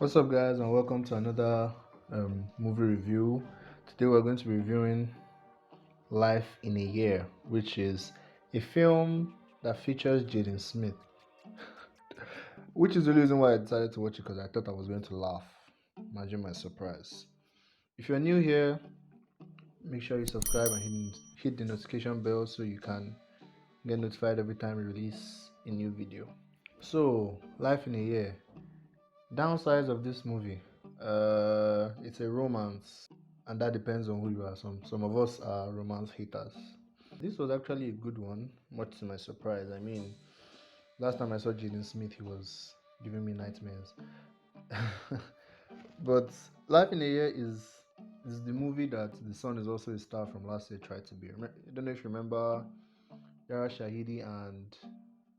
What's up, guys, and welcome to another movie review. Today, we're going to be reviewing Life in a Year, which is a film that features Jaden Smith, which is the reason why I decided to watch it because I thought I was going to laugh. Imagine my surprise. If you're new here, make sure you subscribe and hit the notification bell so you can get notified every time we release a new video. So, Life in a Year. Downsides of this movie. It's a romance, and that depends on who you are. Some of us are romance haters. This was actually a good one, much to my surprise. I mean, last time I saw Jaden Smith, he was giving me nightmares. But Life in a Year is the movie that the son is also a star from last year tried to be. I don't know if you remember Yara Shahidi and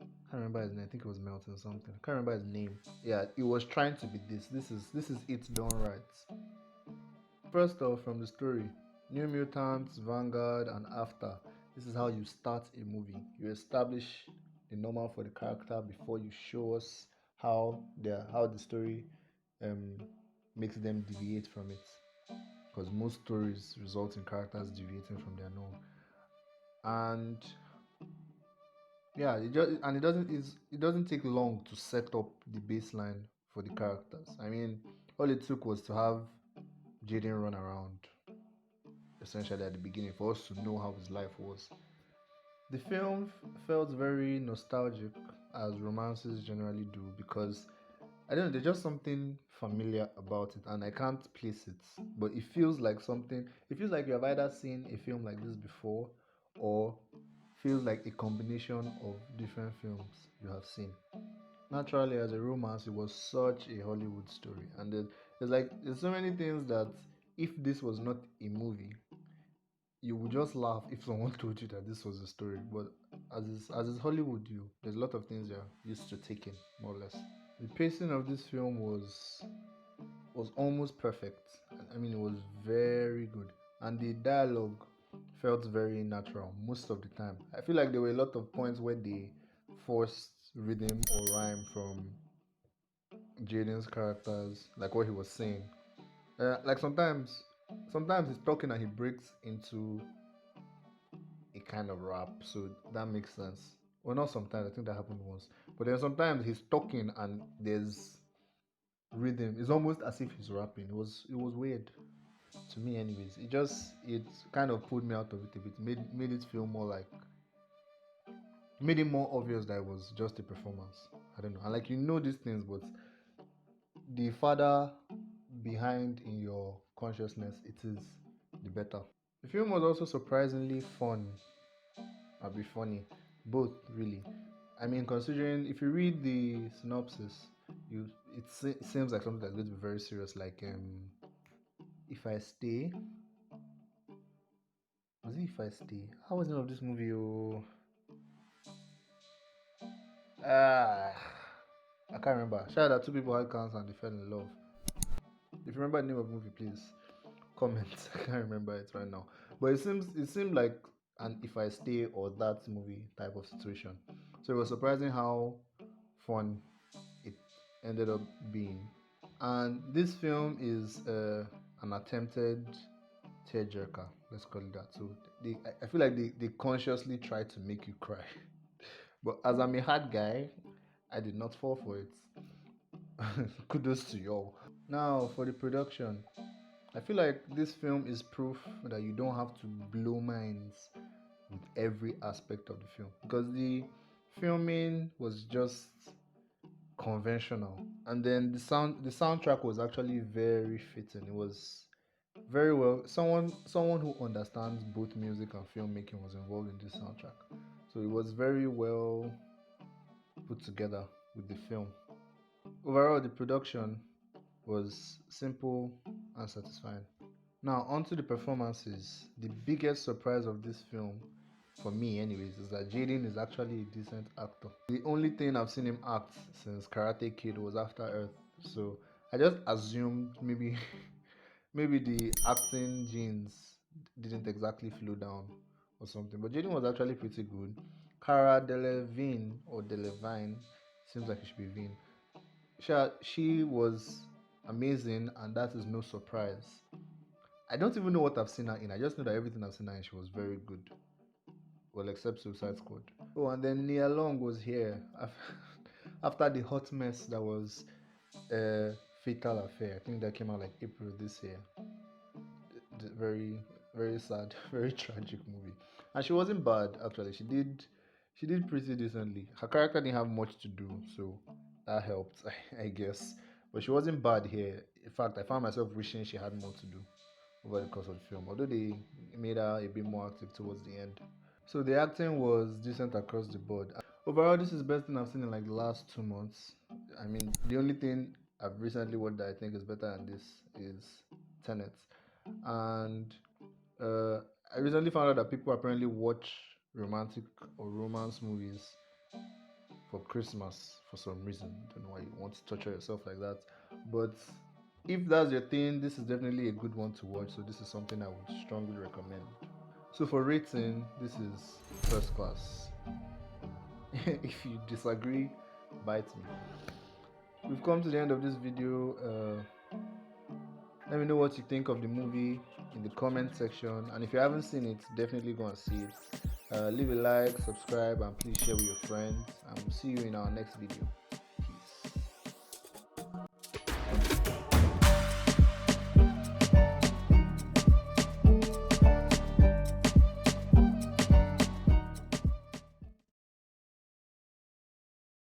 I can't remember his name. I think it was Melton something. I can't remember his name. Yeah, it was trying to be this. This is it done right. First off, from the story, New Mutants, Vanguard, and After. This is how you start a movie. You establish the normal for the character before you show us how the story um, makes them deviate from it. Because most stories result in characters deviating from their norm. And yeah, it doesn't take long to set up the baseline for the characters. I mean, all it took was to have Jaden run around essentially at the beginning for us to know how his life was. The film felt very nostalgic, as romances generally do, because I don't know, there's just something familiar about it, and I can't place it. But it feels like something. It feels like you have either seen a film like this before, or feels like a combination of different films you have seen. Naturally, as a romance, it was such a Hollywood story, and there's so many things that if this was not a movie, you would just laugh if someone told you that this was a story. But as is Hollywood, there's a lot of things you're used to taking, more or less. The pacing of this film was almost perfect. I mean, it was very good, and the dialogue felt very natural most of the time. I feel like there were a lot of points where they forced rhythm or rhyme from Jaden's characters, like what he was saying. Like sometimes he's talking and he breaks into a kind of rap, so that makes sense. Well, not sometimes. I think that happened once, but then sometimes he's talking and there's rhythm. It's almost as if he's rapping. It was weird to me, anyways. It kind of pulled me out of it a bit. Made it feel more like made it more obvious that it was just a performance. I don't know. And like these things, but the farther behind in your consciousness it is, the better. The film was also surprisingly fun. I'll be funny, both really. I mean, considering if you read the synopsis, it seems like something that's going to be very serious. Like if I stay, was it if I stay? How was the name of this movie? Oh, ah, I can't remember. Shout out that two people had cancer and they fell in love. If you remember the name of the movie, please comment. I can't remember it right now. But it seemed like an if I stay or that movie type of situation. So it was surprising how fun it ended up being. And this film is an attempted tearjerker. Let's call it that. So I feel like they consciously try to make you cry. But as I'm a hard guy, I did not fall for it. Kudos to y'all. Now for the production. I feel like this film is proof that you don't have to blow minds with every aspect of the film because the filming was just conventional, and then the soundtrack was actually very fitting. It was very well. Someone who understands both music and filmmaking was involved in this soundtrack, so it was very well put together with the film. Overall, the production was simple and satisfying. Now, onto the performances. The biggest surprise of this film, for me anyways, is that Jaden is actually a decent actor. The only thing I've seen him act since Karate Kid was After Earth. So I just assumed maybe maybe the acting genes didn't exactly flow down or something. But Jaden was actually pretty good. Cara Delevingne or Delevingne, seems like it should be Vin. She was amazing, and that is no surprise. I don't even know what I've seen her in. I just know that everything I've seen her in, she was very good. Well, except Suicide Squad. Oh, and then Neal was here after the hot mess that was Fatal Affair. I think that came out like April this year. Very, very sad, very tragic movie. And she wasn't bad actually. She did pretty decently. Her character didn't have much to do, so that helped, I guess. But she wasn't bad here. In fact, I found myself wishing she had more to do over the course of the film, although they made her a bit more active towards the end. So the acting was decent across the board. Overall, this is the best thing I've seen in like the last 2 months. I mean, the only thing I've recently watched that I think is better than this is Tenet. And uh, I recently found out that people apparently watch romantic or romance movies for Christmas for some reason. Don't know why you want to torture yourself like that. But if that's your thing, this is definitely a good one to watch. So this is something I would strongly recommend. So for rating, this is first class. If you disagree, bite me. We've come to the end of this video. Let me know what you think of the movie in the comment section, and if you haven't seen it, definitely go and see it. Leave a like, subscribe, and please share with your friends, and we'll see you in our next video.